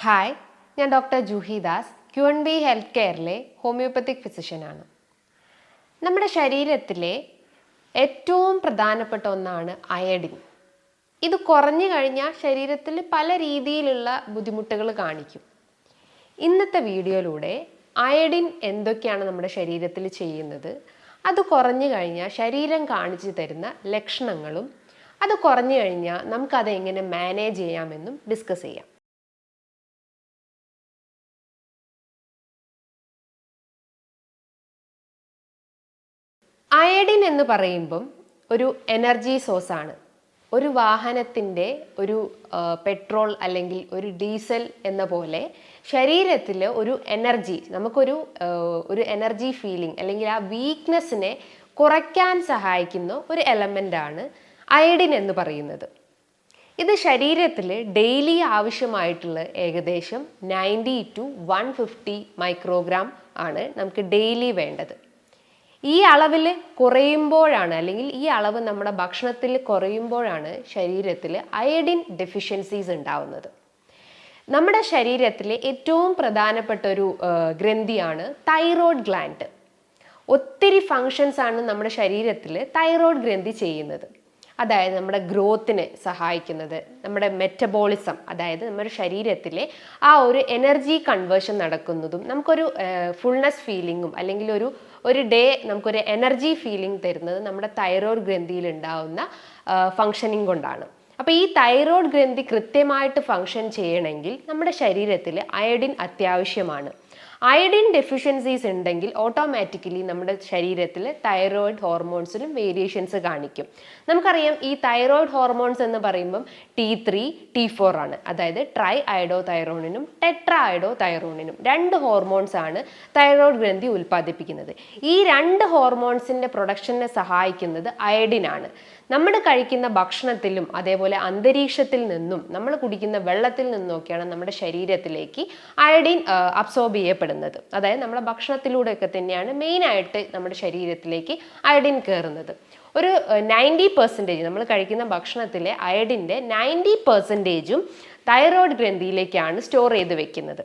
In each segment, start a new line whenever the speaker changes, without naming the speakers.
Hi, ഞാൻ doctor Juhi Das, Q&B health കെയറിലെ homeopathic ഫിസിഷ്യനാണ്. നമ്മുടെ ശരീരത്തിലെ ഏറ്റവും പ്രധാനപ്പെട്ട ഒന്നാണ് അയഡിൻ. ഇത് കുറഞ്ഞു കഴിഞ്ഞാൽ ശരീരത്തിൽ പല രീതിയിലുള്ള ബുദ്ധിമുട്ടുകൾ കാണിക്കും. ഇന്നത്തെ വീഡിയോയിലൂടെ അയഡിൻ എന്തൊക്കെയാണ് നമ്മുടെ ശരീരത്തിൽ ചെയ്യുന്നത്, അത് കുറഞ്ഞു കഴിഞ്ഞാൽ ശരീരം കാണിച്ചു തരുന്ന ലക്ഷണങ്ങളും അത് കുറഞ്ഞു കഴിഞ്ഞാൽ നമുക്കത് എങ്ങനെ മാനേജ് ചെയ്യാമെന്നും ഡിസ്കസ് ചെയ്യാം. അയഡിൻ എന്ന് പറയുമ്പം ഒരു എനർജി സോഴ്സാണ്. ഒരു വാഹനത്തിൻ്റെ ഒരു പെട്രോൾ അല്ലെങ്കിൽ ഒരു ഡീസൽ എന്ന പോലെ ശരീരത്തിൽ ഒരു എനർജി, നമുക്കൊരു എനർജി ഫീലിംഗ് അല്ലെങ്കിൽ ആ വീക്ക്നെസ്സിനെ കുറയ്ക്കാൻ സഹായിക്കുന്ന ഒരു എലമെൻ്റാണ് അയഡിൻ എന്ന് പറയുന്നത്. ഇത് ശരീരത്തിൽ ഡെയിലി ആവശ്യമായിട്ടുള്ള ഏകദേശം 90 to 150 മൈക്രോഗ്രാം ആണ് നമുക്ക് ഡെയിലി വേണ്ടത്. ഈ അളവിൽ കുറയുമ്പോഴാണ്, അല്ലെങ്കിൽ ഈ അളവ് നമ്മുടെ ഭക്ഷണത്തിൽ കുറയുമ്പോഴാണ് ശരീരത്തിൽ അയഡിൻ ഡെഫിഷ്യൻസീസ് ഉണ്ടാവുന്നത്. നമ്മുടെ ശരീരത്തിലെ ഏറ്റവും പ്രധാനപ്പെട്ട ഒരു ഗ്രന്ഥിയാണ് തൈറോയ്ഡ് ഗ്ലാൻഡ്. ഒത്തിരി ഫങ്ഷൻസ് ആണ് നമ്മുടെ ശരീരത്തിൽ തൈറോയ്ഡ് ഗ്രന്ഥി ചെയ്യുന്നത്. അതായത് നമ്മുടെ ഗ്രോത്തിനെ സഹായിക്കുന്നത്, നമ്മുടെ മെറ്റബോളിസം, അതായത് നമ്മുടെ ശരീരത്തിലെ ആ ഒരു എനർജി കൺവേർഷൻ നടക്കുന്നതും നമുക്കൊരു ഫുൾനെസ് ഫീലിങ്ങും അല്ലെങ്കിൽ ഒരു ഡേ നമുക്കൊരു എനർജി ഫീലിംഗ് തരുന്നത് നമ്മുടെ തൈറോയ്ഡ് ഗ്രന്ഥിയിൽ ഉണ്ടാവുന്ന ഫങ്ഷനിങ് കൊണ്ടാണ്. അപ്പോൾ ഈ തൈറോയ്ഡ് ഗ്രന്ഥി കൃത്യമായിട്ട് ഫങ്ഷൻ ചെയ്യണമെങ്കിൽ നമ്മുടെ ശരീരത്തിൽ അയഡിൻ അത്യാവശ്യമാണ്. അയഡിൻ ഡെഫിഷ്യൻസീസ് ഉണ്ടെങ്കിൽ ഓട്ടോമാറ്റിക്കലി നമ്മുടെ ശരീരത്തിൽ തൈറോയ്ഡ് ഹോർമോൺസിലും വേരിയേഷൻസ് കാണിക്കും. നമുക്കറിയാം, ഈ തൈറോയ്ഡ് ഹോർമോൺസ് എന്ന് പറയുമ്പം T3, T4 ആണ്. അതായത് ട്രൈ അയഡോ തൈറോണിനും ടെട്രാ അയഡോ തൈറോണിനും 2 ഹോർമോൺസ് ആണ് തൈറോയ്ഡ് ഗ്രന്ഥി ഉൽപ്പാദിപ്പിക്കുന്നത്. ഈ 2 ഹോർമോൺസിൻ്റെ പ്രൊഡക്ഷനെ സഹായിക്കുന്നത് അയഡിൻ ആണ്. നമ്മൾ കഴിക്കുന്ന ഭക്ഷണത്തിലും അതേപോലെ അന്തരീക്ഷത്തിൽ നിന്നും നമ്മൾ കുടിക്കുന്ന വെള്ളത്തിൽ നിന്നൊക്കെയാണ് നമ്മുടെ ശരീരത്തിലേക്ക് അയഡിൻ അബ്സോർബ് ചെയ്യപ്പെടുന്നത്. അതായത് നമ്മുടെ ഭക്ഷണത്തിലൂടെയൊക്കെ തന്നെയാണ് മെയിനായിട്ട് നമ്മുടെ ശരീരത്തിലേക്ക് അയഡിൻ കയറുന്നത്. ഒരു 90% നമ്മൾ കഴിക്കുന്ന ഭക്ഷണത്തിലെ അയഡിൻ്റെ 90% തൈറോയ്ഡ് ഗ്രന്ഥിയിലേക്കാണ് സ്റ്റോർ ചെയ്ത് വെക്കുന്നത്.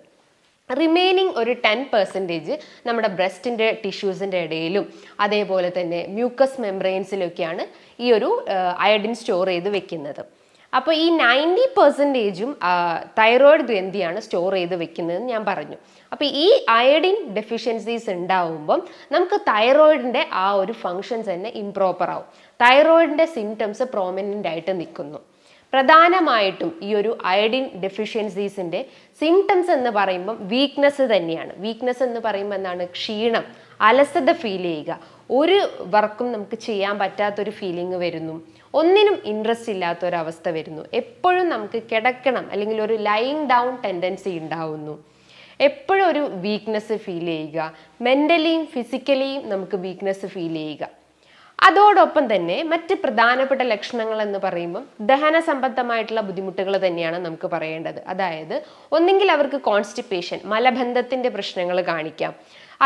റിമൈനിങ് ഒരു 10% നമ്മുടെ ബ്രസ്റ്റിൻ്റെ ടിഷ്യൂസിൻ്റെ ഇടയിലും അതേപോലെ തന്നെ മ്യൂക്കസ് മെംബ്രെയിൻസിലൊക്കെയാണ് ഈ ഒരു അയഡിൻ സ്റ്റോർ ചെയ്ത് വെക്കുന്നത്. അപ്പോൾ ഈ 90%ഉം തൈറോയ്ഡ് ഗ്രന്ഥിയാണ് സ്റ്റോർ ചെയ്ത് വെക്കുന്നതെന്ന് ഞാൻ പറഞ്ഞു. അപ്പോൾ ഈ അയഡിൻ ഡെഫിഷ്യൻസീസ് ഉണ്ടാവുമ്പം നമുക്ക് തൈറോയിഡിൻ്റെ ആ ഒരു ഫങ്ഷൻസ് തന്നെ ഇംപ്രോപ്പർ ആവും. തൈറോയിഡിൻ്റെ സിംറ്റംസ് പ്രോമിനൻ്റ് ആയിട്ട് നിൽക്കുന്നു. പ്രധാനമായിട്ടും ഈ ഒരു അയഡിൻ ഡെഫിഷ്യൻസീസിൻ്റെ സിംറ്റംസ് എന്ന് പറയുമ്പം വീക്ക്നെസ് തന്നെയാണ്. വീക്ക്നെസ് എന്ന് പറയുമ്പോൾ എന്താണ്? ക്ഷീണം, അലസത ഫീൽ ചെയ്യുക, ഒരു വർക്കും നമുക്ക് ചെയ്യാൻ പറ്റാത്തൊരു ഫീലിംഗ് വരുന്നു, ഒന്നിനും ഇൻട്രസ്റ്റ് ഇല്ലാത്തൊരവസ്ഥ വരുന്നു, എപ്പോഴും നമുക്ക് കിടക്കണം അല്ലെങ്കിൽ ഒരു ലൈങ് ഡൗൺ ടെൻഡൻസി ഉണ്ടാവുന്നു, എപ്പോഴും ഒരു വീക്ക്നെസ് ഫീൽ ചെയ്യുക, മെൻ്റലിയും ഫിസിക്കലിയും നമുക്ക് വീക്ക്നെസ് ഫീൽ ചെയ്യുക. അതോടൊപ്പം തന്നെ മറ്റ് പ്രധാനപ്പെട്ട ലക്ഷണങ്ങൾ എന്ന് പറയുമ്പം ദഹന സംബന്ധമായിട്ടുള്ള ബുദ്ധിമുട്ടുകൾ തന്നെയാണ് നമുക്ക് പറയേണ്ടത്. അതായത് ഒന്നെങ്കിൽ അവർക്ക് കോൺസ്റ്റിപ്പേഷൻ, മലബന്ധത്തിൻ്റെ പ്രശ്നങ്ങൾ കാണിക്കാം.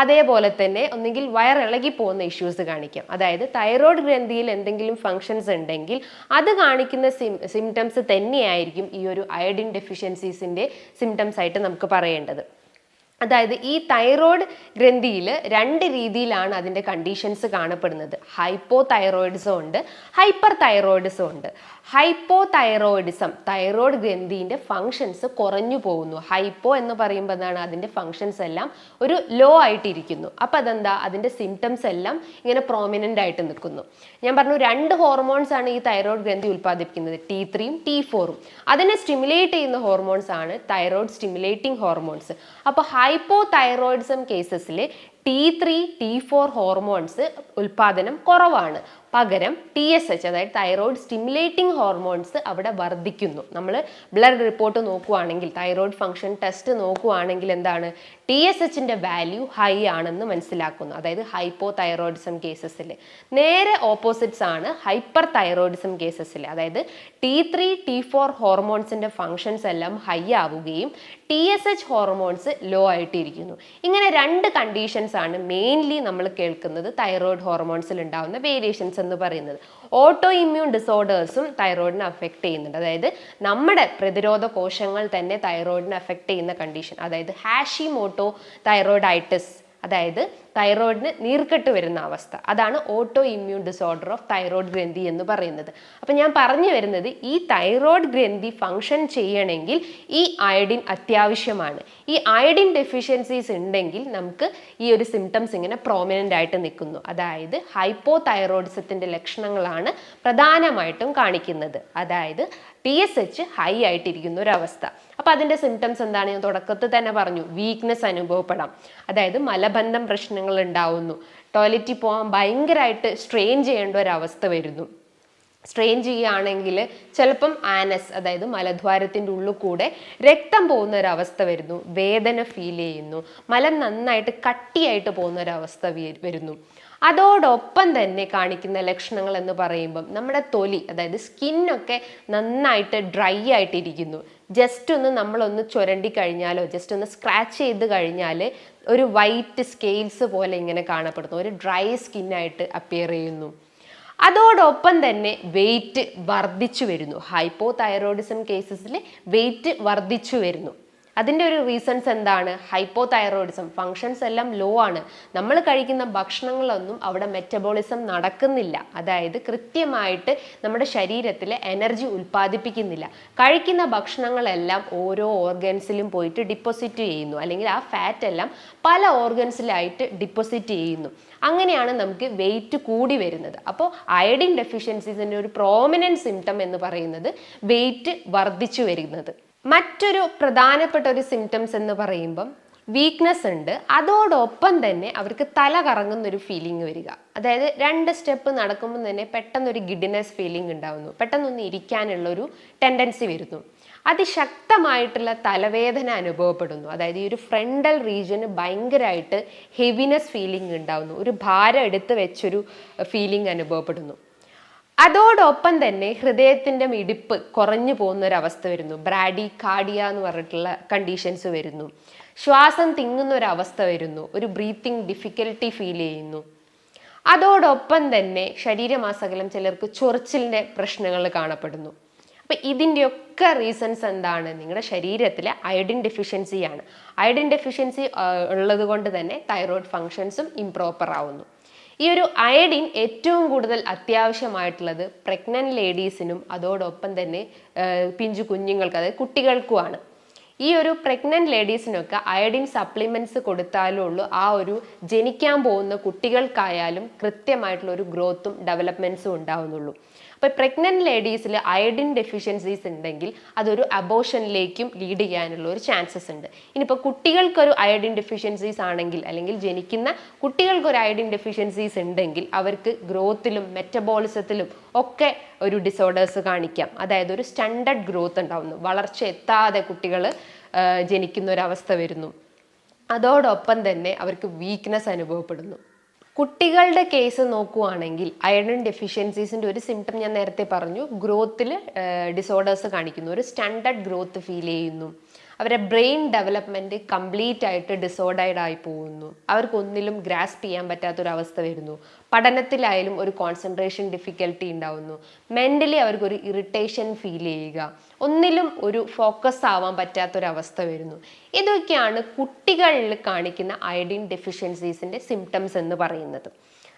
അതേപോലെ തന്നെ ഒന്നെങ്കിൽ വയറിളകി പോകുന്ന ഇഷ്യൂസ് കാണിക്കാം. അതായത് തൈറോയ്ഡ് ഗ്രന്ഥിയിൽ എന്തെങ്കിലും ഫങ്ഷൻസ് ഉണ്ടെങ്കിൽ അത് കാണിക്കുന്ന സിംറ്റംസ് തന്നെയായിരിക്കും ഈ ഒരു അയഡിൻ ഡെഫിഷ്യൻസീസിൻ്റെ സിംറ്റംസ് ആയിട്ട് നമുക്ക് പറയേണ്ടത്. അതായത് ഈ തൈറോയ്ഡ് ഗ്രന്ഥിയിൽ 2 രീതിയിലാണ് അതിൻ്റെ കണ്ടീഷൻസ് കാണപ്പെടുന്നത്. ഹൈപ്പോ തൈറോയിഡിസം ഉണ്ട്, ഹൈപ്പർ തൈറോയിഡിസം ഉണ്ട്. ഹൈപ്പോ തൈറോയിഡിസം, തൈറോയ്ഡ് ഗ്രന്ഥിൻ്റെ ഫങ്ഷൻസ് കുറഞ്ഞു പോകുന്നു. ഹൈപ്പോ എന്ന് പറയുമ്പോൾ എന്താണ്? അതിൻ്റെ ഫങ്ഷൻസ് എല്ലാം ഒരു ലോ ആയിട്ടിരിക്കുന്നു. അപ്പോൾ അതെന്താ? അതിൻ്റെ സിംറ്റംസ് എല്ലാം ഇങ്ങനെ പ്രോമിനൻ്റ് ആയിട്ട് നിൽക്കുന്നു. ഞാൻ പറഞ്ഞു 2 ഹോർമോൺസ് ആണ് ഈ തൈറോയ്ഡ് ഗ്രന്ഥി ഉൽപ്പാദിപ്പിക്കുന്നത്, T3ഉം T4ഉം. അതിനെ സ്റ്റിമുലേറ്റ് ചെയ്യുന്ന ഹോർമോൺസ് ആണ് തൈറോയ്ഡ് സ്റ്റിമുലേറ്റിംഗ് ഹോർമോൺസ്. അപ്പോൾ ഹൈപ്പോ തൈറോയിഡിസം കേസസിൽ T3, T4 ഹോർമോൺസ് ഉൽപ്പാദനം കുറവാണ്. പകരം TSH, അതായത് തൈറോയ്ഡ് സ്റ്റിമുലേറ്റിംഗ് ഹോർമോൺസ് അവിടെ വർദ്ധിക്കുന്നു. നമ്മൾ ബ്ലഡ് റിപ്പോർട്ട് നോക്കുവാണെങ്കിൽ, തൈറോയ്ഡ് ഫങ്ഷൻ ടെസ്റ്റ് നോക്കുവാണെങ്കിൽ എന്താണ്? TSHൻ്റെ വാല്യൂ ഹൈ ആണെന്ന് മനസ്സിലാക്കുന്നു. അതായത് ഹൈപ്പോ തൈറോയിഡിസം കേസസിൽ. നേരെ ഓപ്പോസിറ്റ്സ് ആണ് ഹൈപ്പർ തൈറോയിഡിസം കേസസിൽ. അതായത് T3, T4 ഹോർമോൺസിൻ്റെ ഫങ്ഷൻസ് എല്ലാം ഹൈ ആവുകയും TSH ഹോർമോൺസ് ലോ ആയിട്ടിരിക്കുന്നു. ഇങ്ങനെ 2 കണ്ടീഷൻസ് വേരിയേഷൻസ് ആണ് മെയിൻലി നമ്മൾ കേൾക്കുന്നത് തൈറോയ്ഡ് ഹോർമോൺസിൽ ഉണ്ടാവുന്ന വേരിയേഷൻസ് എന്ന് പറയുന്നത്. ഓട്ടോ ഇമ്മ്യൂൺ ഡിസോർഡേഴ്സും തൈറോയിഡിനെ അഫക്റ്റ് ചെയ്യുന്നുണ്ട്. അതായത് നമ്മുടെ പ്രതിരോധ കോശങ്ങൾ തന്നെ തൈറോയിഡിനെ അഫക്റ്റ് ചെയ്യുന്ന കണ്ടീഷൻ, അതായത് ഹാഷിമോട്ടോ തൈറോയിഡൈറ്റിസ്, അതായത് തൈറോയിഡിന് നീർക്കെട്ട് വരുന്ന അവസ്ഥ, അതാണ് auto immune disorder of thyroid ഗ്രന്ഥി എന്ന് പറയുന്നത്. അപ്പം ഞാൻ പറഞ്ഞു വരുന്നത്, ഈ തൈറോയ്ഡ് ഗ്രന്ഥി ഫങ്ഷൻ ചെയ്യണമെങ്കിൽ ഈ അയഡിൻ അത്യാവശ്യമാണ്. ഈ അയഡിൻ ഡെഫിഷ്യൻസീസ് ഉണ്ടെങ്കിൽ നമുക്ക് ഈ ഒരു സിംറ്റംസ് ഇങ്ങനെ പ്രോമിനൻ്റ് ആയിട്ട് നിൽക്കുന്നു. അതായത് ഹൈപ്പോ തൈറോയിഡിസത്തിൻ്റെ ലക്ഷണങ്ങളാണ് പ്രധാനമായിട്ടും കാണിക്കുന്നത്. അതായത് TSH ഹൈ ആയിട്ടിരിക്കുന്ന ഒരവസ്ഥ. അപ്പം അതിൻ്റെ സിംറ്റംസ് എന്താണ്? ഞാൻ തുടക്കത്തിൽ തന്നെ പറഞ്ഞു, വീക്ക്നെസ് അനുഭവപ്പെടാം, അതായത് മലബന്ധം പ്രശ്നങ്ങൾ ഉണ്ടാവുന്നു, ടോയ്ലറ്റിൽ പോകാൻ ഭയങ്കരമായിട്ട് സ്ട്രെയിൻ ചെയ്യേണ്ട ഒരവസ്ഥ വരുന്നു. സ്ട്രെയിൻ ചെയ്യുകയാണെങ്കിൽ ചിലപ്പം ആനസ്, അതായത് മലദ്വാരത്തിൻ്റെ ഉള്ളിൽ കൂടെ രക്തം പോകുന്ന ഒരവസ്ഥ വരുന്നു, വേദന ഫീൽ ചെയ്യുന്നു, മലം നന്നായിട്ട് കട്ടിയായിട്ട് പോകുന്ന ഒരവസ്ഥ വരുന്നു. അതോടൊപ്പം തന്നെ കാണിക്കുന്ന ലക്ഷണങ്ങൾ എന്ന് പറയുമ്പം നമ്മുടെ തൊലി, അതായത് സ്കിന്നൊക്കെ നന്നായിട്ട് ഡ്രൈ ആയിട്ടിരിക്കുന്നു. ജസ്റ്റ് ഒന്ന് നമ്മളൊന്ന് ചുരണ്ടി കഴിഞ്ഞാലോ ജസ്റ്റ് ഒന്ന് സ്ക്രാച്ച് ചെയ്ത് കഴിഞ്ഞാൽ ഒരു വൈറ്റ് സ്കെയിൽസ് പോലെ ഇങ്ങനെ കാണപ്പെടുന്നു, ഒരു ഡ്രൈ സ്കിന്നായിട്ട് അപ്പിയർ ചെയ്യുന്നു. അതോടൊപ്പം തന്നെ വെയിറ്റ് വർദ്ധിച്ചു വരുന്നു. ഹൈപ്പോ തൈറോയിഡിസം കേസസിൽ വെയിറ്റ് വർദ്ധിച്ചു വരുന്നു. അതിൻ്റെ ഒരു റീസൺസ് എന്താണ്? ഹൈപ്പോ തൈറോയിഡിസം ഫങ്ഷൻസ് എല്ലാം ലോ ആണ്. നമ്മൾ കഴിക്കുന്ന ഭക്ഷണങ്ങളൊന്നും അവിടെ മെറ്റബോളിസം നടക്കുന്നില്ല, അതായത് കൃത്യമായിട്ട് നമ്മുടെ ശരീരത്തിൽ എനർജി ഉൽപ്പാദിപ്പിക്കുന്നില്ല. കഴിക്കുന്ന ഭക്ഷണങ്ങളെല്ലാം ഓരോ ഓർഗൻസിലും പോയിട്ട് ഡിപ്പോസിറ്റ് ചെയ്യുന്നു, അല്ലെങ്കിൽ ആ ഫാറ്റ് എല്ലാം പല ഓർഗൻസിലായിട്ട് ഡിപ്പോസിറ്റ് ചെയ്യുന്നു. അങ്ങനെയാണ് നമുക്ക് വെയിറ്റ് കൂടി വരുന്നത്. അപ്പോൾ അയഡിൻ ഡെഫിഷ്യൻസീസിൻ്റെ ഒരു പ്രോമിനൻറ്റ് സിംറ്റം എന്ന് പറയുന്നത് വെയിറ്റ് വർദ്ധിച്ചു വരുന്നത്. മറ്റൊരു പ്രധാനപ്പെട്ട ഒരു സിംറ്റംസ് എന്ന് പറയുമ്പം വീക്ക്നെസ് ഉണ്ട്. അതോടൊപ്പം തന്നെ അവർക്ക് തല കറങ്ങുന്നൊരു ഫീലിംഗ് വരിക. അതായത് 2 സ്റ്റെപ്പ് നടക്കുമ്പോൾ തന്നെ പെട്ടെന്നൊരു ഗിഡിനെസ് ഫീലിംഗ് ഉണ്ടാവുന്നു, പെട്ടെന്നൊന്ന് ഇരിക്കാനുള്ളൊരു ടെൻഡൻസി വരുന്നു. അതിശക്തമായിട്ടുള്ള തലവേദന അനുഭവപ്പെടുന്നു. അതായത് ഈ ഒരു ഫ്രണ്ടൽ റീജിയന് ഭയങ്കരമായിട്ട് ഹെവിനെസ് ഫീലിംഗ് ഉണ്ടാവുന്നു, ഒരു ഭാരം എടുത്ത് വെച്ചൊരു ഫീലിംഗ് അനുഭവപ്പെടുന്നു. അതോടൊപ്പം തന്നെ ഹൃദയത്തിൻ്റെ മിടിപ്പ് കുറഞ്ഞു പോകുന്ന ഒരവസ്ഥ വരുന്നു, ബ്രാഡി കാർഡിയ എന്ന് പറഞ്ഞിട്ടുള്ള കണ്ടീഷൻസ് വരുന്നു. ശ്വാസം തിങ്ങുന്ന ഒരവസ്ഥ വരുന്നു, ഒരു ബ്രീത്തിങ് ഡിഫിക്കൽട്ടി ഫീൽ ചെയ്യുന്നു. അതോടൊപ്പം തന്നെ ശരീരമാസകലം ചിലർക്ക് ചൊറിച്ചിലിൻ്റെ പ്രശ്നങ്ങൾ കാണപ്പെടുന്നു. അപ്പം ഇതിൻ്റെയൊക്കെ റീസൺസ് എന്താണ്? നിങ്ങളുടെ ശരീരത്തിലെ അയഡിൻ ഡെഫിഷ്യൻസിയാണ്. അയഡിൻ ഡെഫിഷ്യൻസി ഉള്ളത് കൊണ്ട് തന്നെ തൈറോയ്ഡ് ഫങ്ഷൻസും ഇംപ്രോപ്പർ ആവുന്നു. ഈ ഒരു അയഡിൻ ഏറ്റവും കൂടുതൽ അത്യാവശ്യമായിട്ടുള്ളത് പ്രഗ്നന്റ് ലേഡീസിനും അതോടൊപ്പം തന്നെ പിഞ്ചു കുഞ്ഞുങ്ങൾക്ക്, അതായത് കുട്ടികൾക്കുമാണ്. ഈ ഒരു പ്രഗ്നന്റ് ലേഡീസിനൊക്കെ അയഡിൻ സപ്ലിമെന്റ്സ് കൊടുത്താലേ ഉള്ളൂ ആ ഒരു ജനിക്കാൻ പോകുന്ന കുട്ടികൾക്കായാലും കൃത്യമായിട്ടുള്ള ഒരു ഗ്രോത്തും ഡെവലപ്മെന്റ്സും ഉണ്ടാവുന്നുള്ളൂ. അപ്പോൾ പ്രഗ്നന്റ് ലേഡീസിൽ അയഡിൻ ഡെഫിഷ്യൻസീസ് ഉണ്ടെങ്കിൽ അതൊരു അബോർഷനിലേക്കും ലീഡ് ചെയ്യാനുള്ള ഒരു ചാൻസസ് ഉണ്ട്. ഇനിയിപ്പോൾ കുട്ടികൾക്കൊരു അയഡിൻ ഡെഫിഷ്യൻസീസ് ആണെങ്കിൽ, അല്ലെങ്കിൽ ജനിക്കുന്ന കുട്ടികൾക്കൊരു അയഡിൻ ഡെഫിഷ്യൻസീസ് ഉണ്ടെങ്കിൽ അവർക്ക് ഗ്രോത്തിലും മെറ്റബോളിസത്തിലും ഒക്കെ ഒരു ഡിസോർഡേഴ്സ് കാണിക്കാം. അതായത് ഒരു സ്റ്റണ്ടഡ് ഗ്രോത്ത് ഉണ്ടാവുന്നു, വളർച്ച എത്താതെ കുട്ടികൾ ജനിക്കുന്ന ഒരവസ്ഥ വരുന്നു. അതോടൊപ്പം തന്നെ അവർക്ക് വീക്ക്നെസ് അനുഭവപ്പെടുന്നു. കുട്ടികളുടെ കേസ് നോക്കുകയാണെങ്കിൽ അയഡിൻ ഡെഫിഷ്യൻസീസിൻ്റെ ഒരു സിംറ്റം ഞാൻ നേരത്തെ പറഞ്ഞു, ഗ്രോത്തിൽ ഡിസോർഡേഴ്സ് കാണിക്കുന്നു, ഒരു സ്റ്റണ്ടഡ് ഗ്രോത്ത് ഫീൽ ചെയ്യുന്നു, അവരുടെ ബ്രെയിൻ ഡെവലപ്മെൻറ്റ് കംപ്ലീറ്റ് ആയിട്ട് ഡിസോർഡേർഡ് ആയി പോകുന്നു, അവർക്കൊന്നിലും ഗ്രാസ്പ് ചെയ്യാൻ പറ്റാത്തൊരവസ്ഥ വരുന്നു, പഠനത്തിലായാലും ഒരു കോൺസെൻട്രേഷൻ ഡിഫിക്കൽട്ടി ഉണ്ടാവുന്നു, മെൻ്റലി അവർക്കൊരു ഇറിറ്റേഷൻ ഫീൽ ചെയ്യുക, ഒന്നിലും ഒരു ഫോക്കസ് ആവാൻ പറ്റാത്തൊരവസ്ഥ വരുന്നു. ഇതൊക്കെയാണ് കുട്ടികളിൽ കാണിക്കുന്ന അയഡിൻ ഡെഫിഷ്യൻസീസിൻ്റെ സിംറ്റംസ് എന്ന് പറയുന്നത്.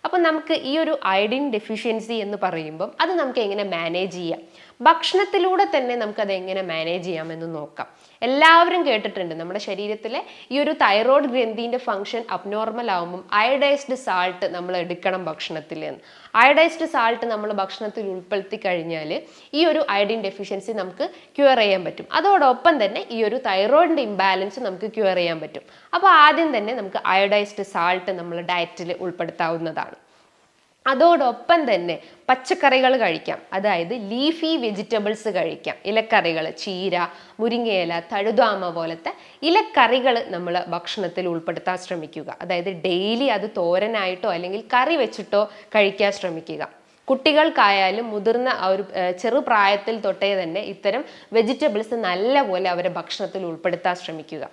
അപ്പം നമുക്ക് ഈ ഒരു അയഡിൻ ഡെഫിഷ്യൻസി എന്ന് പറയുമ്പം അത് നമുക്ക് എങ്ങനെ മാനേജ് ചെയ്യാം, ഭക്ഷണത്തിലൂടെ തന്നെ നമുക്കത് എങ്ങനെ മാനേജ് ചെയ്യാമെന്ന് നോക്കാം. എല്ലാവരും കേട്ടിട്ടുണ്ട് നമ്മുടെ ശരീരത്തിലെ ഈ ഒരു തൈറോയ്ഡ് ഗ്രന്ഥിൻ്റെ ഫങ്ഷൻ അബ്നോർമൽ ആകുമ്പം അയഡൈസ്ഡ് സാൾട്ട് നമ്മൾ എടുക്കണം ഭക്ഷണത്തിൽ എന്ന്. അയഡൈസ്ഡ് സാൾട്ട് നമ്മൾ ഭക്ഷണത്തിൽ ഉൾപ്പെടുത്തി കഴിഞ്ഞാൽ ഈ ഒരു അയഡിൻ ഡെഫിഷ്യൻസി നമുക്ക് ക്യൂർ ചെയ്യാൻ പറ്റും. അതോടൊപ്പം തന്നെ ഈ ഒരു തൈറോയിഡിൻ്റെ ഇംബാലൻസ് നമുക്ക് ക്യൂർ ചെയ്യാൻ പറ്റും. അപ്പോൾ ആദ്യം തന്നെ നമുക്ക് അയഡൈസ്ഡ് സാൾട്ട് നമ്മൾ ഡയറ്റിൽ ഉൾപ്പെടുത്താവുന്നതാണ്. അതോടൊപ്പം തന്നെ പച്ചക്കറികൾ കഴിക്കാം, അതായത് ലീഫി വെജിറ്റബിൾസ് കഴിക്കാം, ഇലക്കറികൾ, ചീര, മുരിങ്ങയില, തഴുതാമ പോലത്തെ ഇലക്കറികൾ നമ്മൾ ഭക്ഷണത്തിൽ ഉൾപ്പെടുത്താൻ ശ്രമിക്കുക. അതായത് ഡെയിലി അത് തോരനായിട്ടോ അല്ലെങ്കിൽ കറി വെച്ചിട്ടോ കഴിക്കാൻ ശ്രമിക്കുക. കുട്ടികൾക്കായാലും മുതിർന്ന ഒരു ചെറുപ്രായത്തിൽ തൊട്ടേ തന്നെ ഇത്തരം വെജിറ്റബിൾസ് നല്ലപോലെ അവരെ ഭക്ഷണത്തിൽ ഉൾപ്പെടുത്താൻ ശ്രമിക്കുക.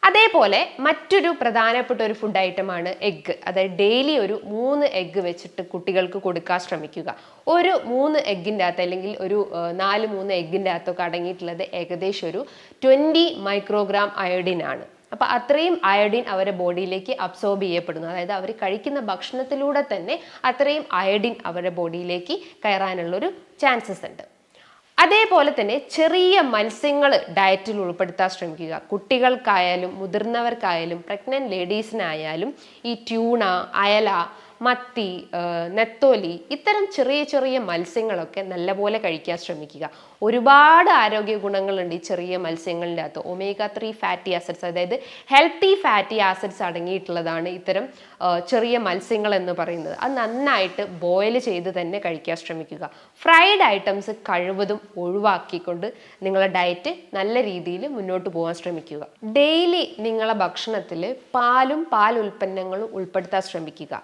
അതേപോലെ മറ്റൊരു പ്രധാനപ്പെട്ട ഒരു ഫുഡ് ഐറ്റമാണ് എഗ്ഗ്. അതായത് ഡെയിലി ഒരു 3 എഗ്ഗ് വെച്ചിട്ട് കുട്ടികൾക്ക് കൊടുക്കാൻ ശ്രമിക്കുക. ഒരു 3 എഗ്ഗിൻ്റെ അകത്ത് അല്ലെങ്കിൽ ഒരു 3 എഗ്ഗിൻ്റെ അകത്തൊക്കെ അടങ്ങിയിട്ടുള്ളത് ഏകദേശം ഒരു 20 മൈക്രോഗ്രാം അയോഡിൻ ആണ്. അപ്പം അത്രയും അയോഡിൻ അവരുടെ ബോഡിയിലേക്ക് അബ്സോർബ് ചെയ്യപ്പെടുന്നു. അതായത് അവർ കഴിക്കുന്ന ഭക്ഷണത്തിലൂടെ തന്നെ അത്രയും അയോഡിൻ അവരുടെ ബോഡിയിലേക്ക് കയറാനുള്ളൊരു ചാൻസസ് ഉണ്ട്. അതേപോലെ തന്നെ ചെറിയ മത്സ്യങ്ങൾ ഡയറ്റിൽ ഉൾപ്പെടുത്താൻ ശ്രമിക്കുക. കുട്ടികൾക്കായാലും മുതിർന്നവർക്കായാലും പ്രഗ്നന്റ് ലേഡീസിനായാലും ഈ ട്യൂണ, അയല, മത്തി, നെത്തോലി ഇത്തരം ചെറിയ ചെറിയ മത്സ്യങ്ങളൊക്കെ നല്ലപോലെ കഴിക്കാൻ ശ്രമിക്കുക. ഒരുപാട് ആരോഗ്യ ഗുണങ്ങളുണ്ട് ഈ ചെറിയ മത്സ്യങ്ങളുടെ അകത്ത്. ഒമേഗ 3 ഫാറ്റി ആസിഡ്സ്, അതായത് ഹെൽത്തി ഫാറ്റി ആസിഡ്സ് അടങ്ങിയിട്ടുള്ളതാണ് ഇത്തരം ചെറിയ മത്സ്യങ്ങൾ എന്ന് പറയുന്നത്. അത് നന്നായിട്ട് ബോയിൽ ചെയ്ത് തന്നെ കഴിക്കാൻ ശ്രമിക്കുക. ഫ്രൈഡ് ഐറ്റംസ് കഴിവതും ഒഴിവാക്കിക്കൊണ്ട് നിങ്ങളുടെ ഡയറ്റ് നല്ല രീതിയിൽ മുന്നോട്ട് പോകാൻ ശ്രമിക്കുക. ഡെയിലി നിങ്ങളുടെ ഭക്ഷണത്തിൽ പാലും പാൽ ഉൽപ്പന്നങ്ങളും ഉൾപ്പെടുത്താൻ ശ്രമിക്കുക.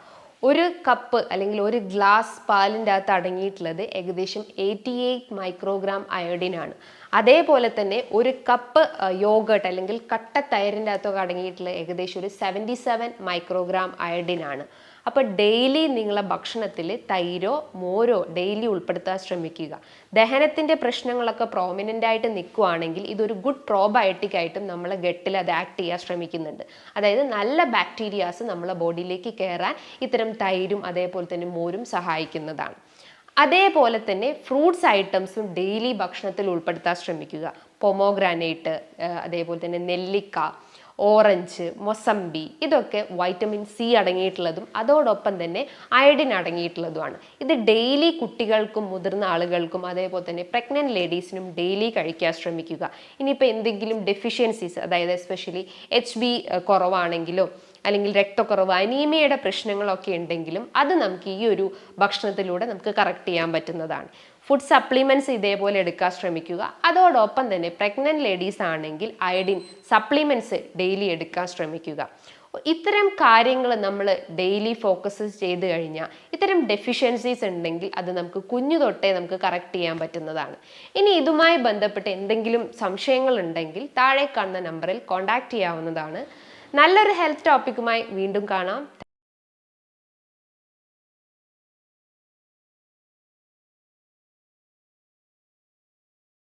ഒരു കപ്പ് അല്ലെങ്കിൽ ഒരു ഗ്ലാസ് പാലിൻ്റെ അകത്ത് അടങ്ങിയിട്ടുള്ളത് ഏകദേശം 88 മൈക്രോഗ്രാം അയോഡിൻ ആണ്. അതേപോലെ തന്നെ ഒരു കപ്പ് യോഗട്ട് അല്ലെങ്കിൽ കട്ട തൈരിൻ്റെ അകത്തൊക്കെ അടങ്ങിയിട്ടുള്ള ഏകദേശം ഒരു 77 മൈക്രോഗ്രാം അയോഡിൻ ആണ്. അപ്പോൾ ഡെയിലി നിങ്ങളെ ഭക്ഷണത്തിൽ തൈരോ മോരോ ഡെയിലി ഉൾപ്പെടുത്താൻ ശ്രമിക്കുക. ദഹനത്തിൻ്റെ പ്രശ്നങ്ങളൊക്കെ പ്രോമിനൻ്റ് ആയിട്ട് നിൽക്കുകയാണെങ്കിൽ ഇതൊരു ഗുഡ് പ്രോബയോട്ടിക് ആയിട്ടും നമ്മളെ ഗട്ടിൽ അത് ആക്ട് ചെയ്യാൻ ശ്രമിക്കുന്നുണ്ട്. അതായത് നല്ല ബാക്ടീരിയാസ് നമ്മളെ ബോഡിയിലേക്ക് കയറാൻ ഇത്തരം തൈരും അതേപോലെ തന്നെ മോരും സഹായിക്കുന്നതാണ്. അതേപോലെ തന്നെ ഫ്രൂട്ട്സ് ഐറ്റംസും ഡെയിലി ഭക്ഷണത്തിൽ ഉൾപ്പെടുത്താൻ ശ്രമിക്കുക. പൊമോഗ്രാനേറ്റ്, അതേപോലെ തന്നെ നെല്ലിക്ക, ഓറഞ്ച്, മൊസമ്പി ഇതൊക്കെ വൈറ്റമിൻ സി അടങ്ങിയിട്ടുള്ളതും അതോടൊപ്പം തന്നെ അയഡിൻ അടങ്ങിയിട്ടുള്ളതുമാണ്. ഇത് ഡെയിലി കുട്ടികൾക്കും മുതിർന്ന ആളുകൾക്കും അതേപോലെ തന്നെ പ്രഗ്നന്റ് ലേഡീസിനും ഡെയിലി കഴിക്കാൻ ശ്രമിക്കുക. ഇനിയിപ്പോൾ എന്തെങ്കിലും ഡെഫിഷ്യൻസീസ്, അതായത് എസ്പെഷ്യലി HB കുറവാണെങ്കിലോ അല്ലെങ്കിൽ രക്തക്കുറവ്, അനീമിയയുടെ പ്രശ്നങ്ങളൊക്കെ ഉണ്ടെങ്കിലും അത് നമുക്ക് ഈ ഒരു ഭക്ഷണത്തിലൂടെ നമുക്ക് കറക്റ്റ് ചെയ്യാൻ പറ്റുന്നതാണ്. ഫുഡ് സപ്ലിമെൻറ്റ്സ് ഇതേപോലെ എടുക്കാൻ ശ്രമിക്കുക. അതോടൊപ്പം തന്നെ പ്രഗ്നന്റ് ലേഡീസ് ആണെങ്കിൽ അയഡിൻ സപ്ലിമെൻറ്റ്സ് ഡെയിലി എടുക്കാൻ ശ്രമിക്കുക. ഇത്തരം കാര്യങ്ങൾ നമ്മൾ ഡെയിലി ഫോക്കസ് ചെയ്ത് കഴിഞ്ഞാൽ ഇത്തരം ഡെഫിഷ്യൻസീസ് ഉണ്ടെങ്കിൽ അത് നമുക്ക് കുഞ്ഞു തൊട്ടേ നമുക്ക് കറക്റ്റ് ചെയ്യാൻ പറ്റുന്നതാണ്. ഇനി ഇതുമായി ബന്ധപ്പെട്ട് എന്തെങ്കിലും സംശയങ്ങൾ ഉണ്ടെങ്കിൽ താഴെ കാണുന്ന നമ്പറിൽ കോൺടാക്റ്റ് ചെയ്യാവുന്നതാണ്. നല്ലൊരു ഹെൽത്ത് ടോപ്പിക്കുമായി വീണ്ടും കാണാം.